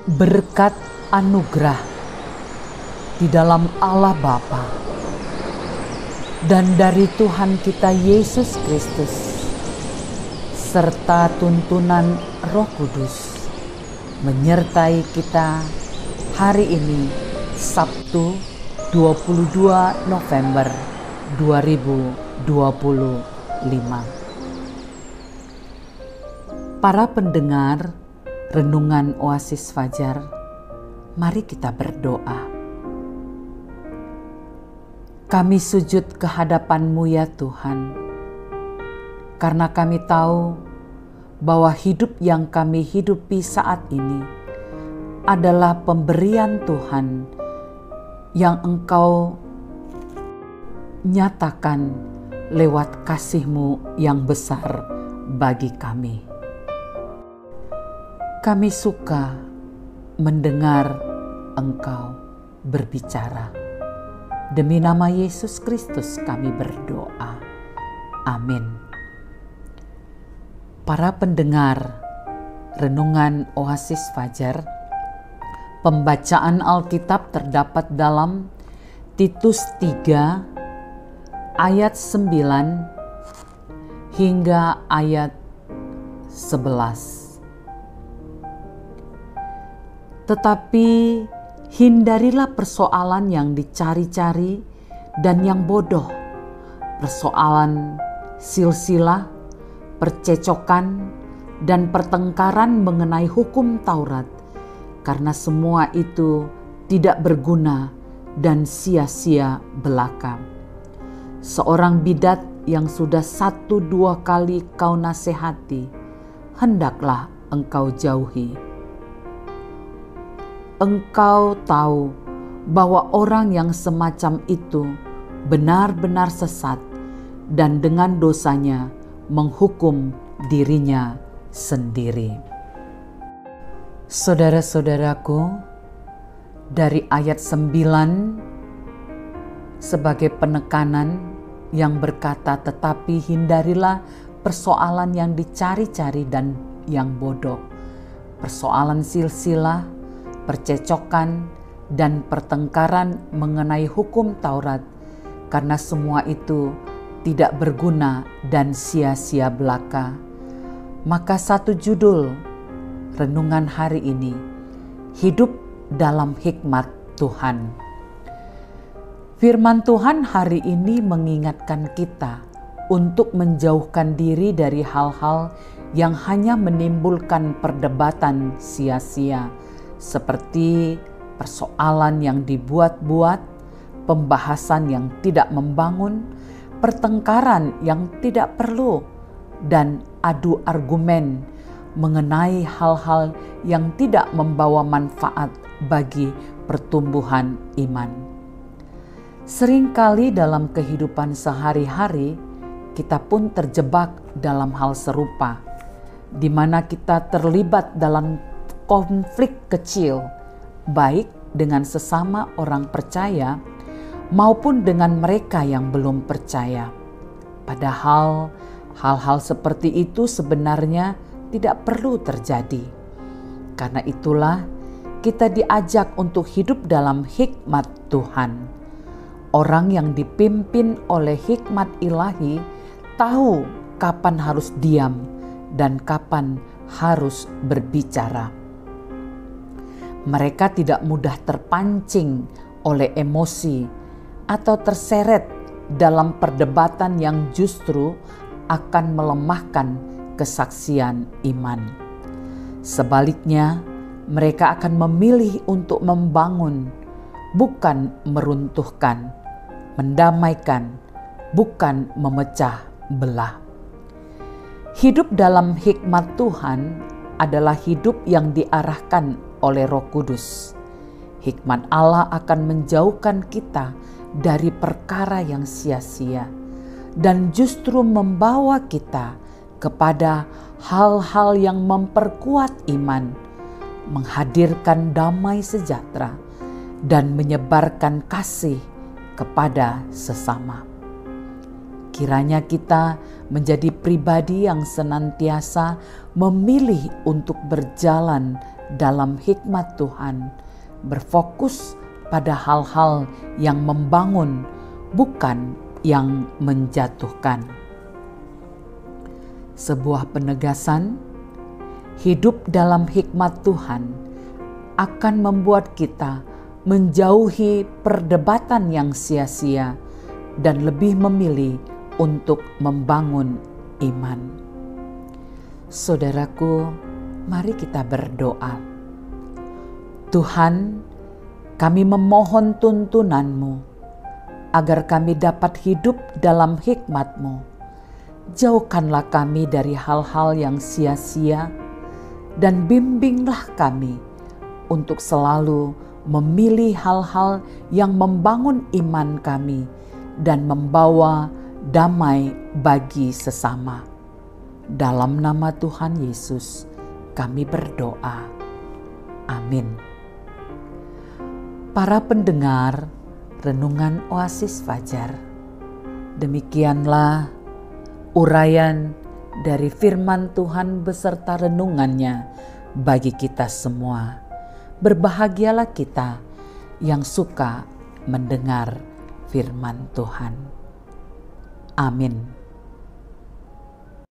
berkat anugerah di dalam Allah Bapa dan dari Tuhan kita Yesus Kristus serta tuntunan Roh Kudus menyertai kita hari ini, Sabtu 22 November 2025. Para pendengar Renungan Oasis Fajar, mari kita berdoa. Kami sujud ke hadapan-Mu ya Tuhan, karena kami tahu bahwa hidup yang kami hidupi saat ini adalah pemberian Tuhan yang Engkau nyatakan lewat kasih-Mu yang besar bagi kami. Kami suka mendengar Engkau berbicara. Demi nama Yesus Kristus kami berdoa. Amin. Para pendengar Renungan Oasis Fajar, pembacaan Alkitab terdapat dalam Titus 3 ayat 9 hingga ayat 11. Tetapi hindarilah persoalan yang dicari-cari dan yang bodoh, persoalan silsilah, percecokan, dan pertengkaran mengenai hukum Taurat, karena semua itu tidak berguna dan sia-sia belaka. Seorang bidat yang sudah 1-2 kali kau nasihati, hendaklah engkau jauhi. Engkau tahu bahwa orang yang semacam itu benar-benar sesat dan dengan dosanya menghukum dirinya sendiri. Saudara-saudaraku, dari ayat 9 sebagai penekanan yang berkata, tetapi hindarilah persoalan yang dicari-cari dan yang bodoh, persoalan silsilah, percecokan, dan pertengkaran mengenai hukum Taurat, karena semua itu tidak berguna dan sia-sia belaka. Maka satu judul renungan hari ini, hidup dalam hikmat Tuhan. Firman Tuhan hari ini mengingatkan kita untuk menjauhkan diri dari hal-hal yang hanya menimbulkan perdebatan sia-sia, seperti persoalan yang dibuat-buat, pembahasan yang tidak membangun, pertengkaran yang tidak perlu, dan adu argumen mengenai hal-hal yang tidak membawa manfaat bagi pertumbuhan iman. Seringkali dalam kehidupan sehari-hari kita pun terjebak dalam hal serupa, di mana kita terlibat dalam konflik kecil, baik dengan sesama orang percaya maupun dengan mereka yang belum percaya. Padahal hal-hal seperti itu sebenarnya tidak perlu terjadi. Karena itulah kita diajak untuk hidup dalam hikmat Tuhan. Orang yang dipimpin oleh hikmat ilahi tahu kapan harus diam dan kapan harus berbicara. Mereka tidak mudah terpancing oleh emosi atau terseret dalam perdebatan yang justru akan melemahkan kesaksian iman. Sebaliknya, mereka akan memilih untuk membangun, bukan meruntuhkan, mendamaikan, bukan memecah belah. Hidup dalam hikmat Tuhan adalah hidup yang diarahkan oleh Roh Kudus. Hikmat Allah akan menjauhkan kita dari perkara yang sia-sia dan justru membawa kita kepada hal-hal yang memperkuat iman, menghadirkan damai sejahtera, dan menyebarkan kasih kepada sesama. Kiranya kita menjadi pribadi yang senantiasa memilih untuk berjalan dalam hikmat Tuhan, berfokus pada hal-hal yang membangun, bukan yang menjatuhkan. Sebuah penegasan, hidup dalam hikmat Tuhan akan membuat kita menjauhi perdebatan yang sia-sia dan lebih memilih untuk membangun iman. Saudaraku, mari kita berdoa. Tuhan, kami memohon tuntunan-Mu agar kami dapat hidup dalam hikmat-Mu. Jauhkanlah kami dari hal-hal yang sia-sia dan bimbinglah kami untuk selalu memilih hal-hal yang membangun iman kami dan membawa damai bagi sesama. Dalam nama Tuhan Yesus kami berdoa. Amin. Para pendengar Renungan Oasis Fajar, demikianlah uraian dari firman Tuhan beserta renungannya bagi kita semua. Berbahagialah kita yang suka mendengar firman Tuhan. Amin.